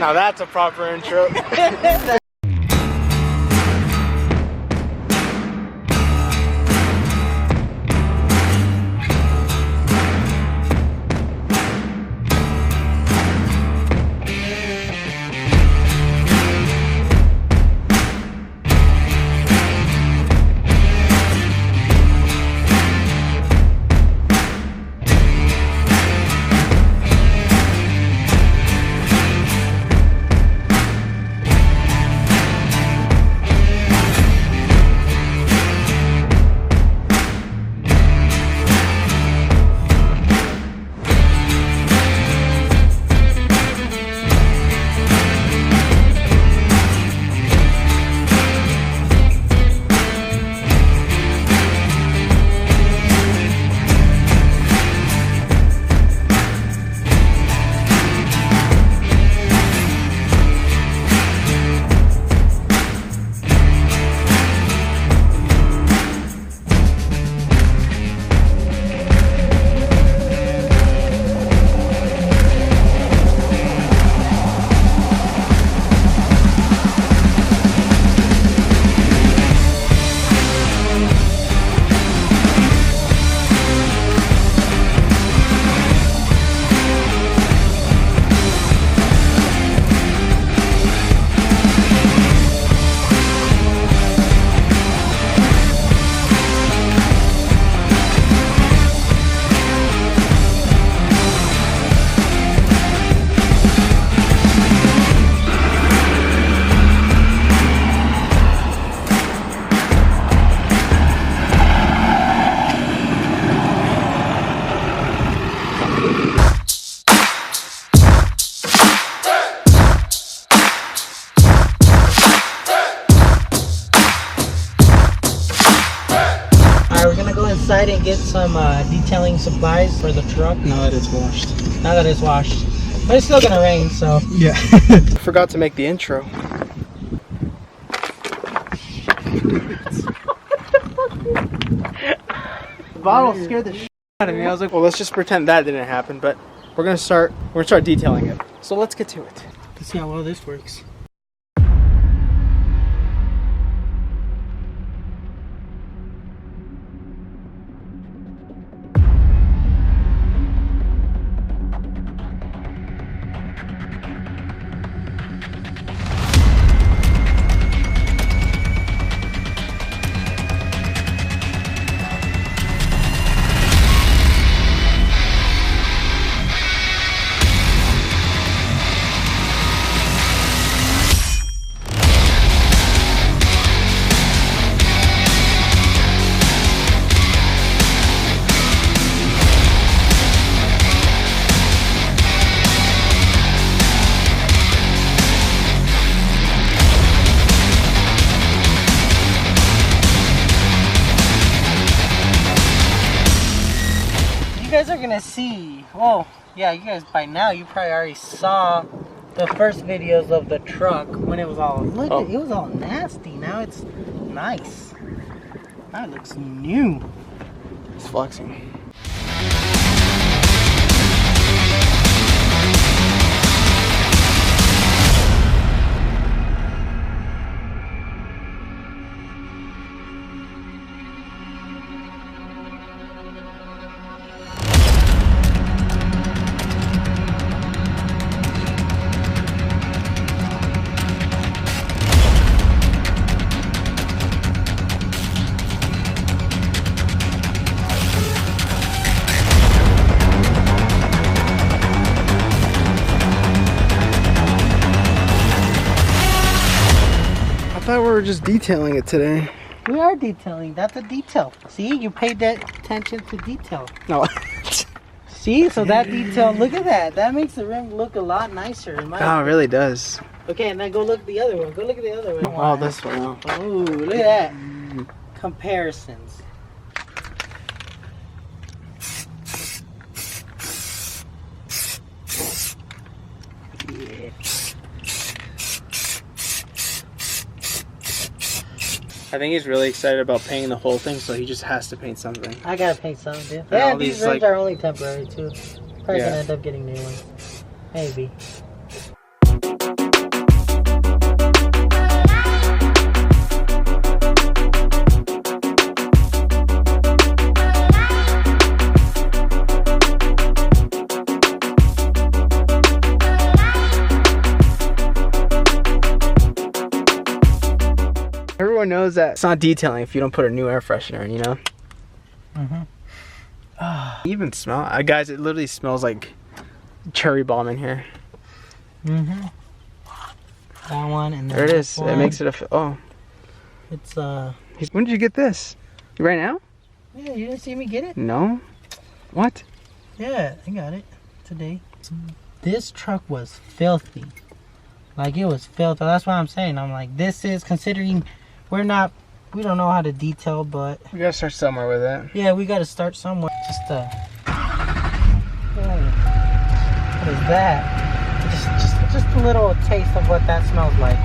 Now that's a proper intro. Inside and get some detailing supplies for the truck. Now that it's washed. Now that it's washed. But it's still gonna rain, so. Yeah. Forgot to make the intro. The bottle scared the shit out of me. I was like, well, let's just pretend that didn't happen, but we're gonna start detailing it. So let's get to it. Let's see how well this works. You guys are gonna see, well, yeah, you guys by now you probably already saw the first videos of the truck when it was all, look, it was all nasty. Now it's nice. Now it looks new. It's flexing. I thought we were just detailing it today. We are detailing. That's a detail. See, you paid that attention to detail. No. See, so that detail, look at that. That makes the rim look a lot nicer. In my Oh, it really does. Okay, and then go look at the other one. Go look at the other one. Oh, this one. Oh, look at that. Comparisons. Yeah. I think he's really excited about painting the whole thing, so he just has to paint something. I gotta paint something, dude. Yeah, these rims are only temporary, too. Probably gonna end up getting new ones. Maybe. everyone knows that it's not detailing if you don't put a new air freshener in, you know? Even smell, guys, it literally smells like cherry bomb in here. That one, and then there it is. one. It makes it oh. It's When did you get this? Right now? Yeah, you didn't see me get it? No. What? Yeah, I got it today. This truck was filthy. Like, it was filthy. That's what I'm saying. I'm like, this is, considering we don't know how to detail, but We gotta start somewhere with it. yeah, we gotta start somewhere. Just oh, what is that? Just a little taste of what that smells like.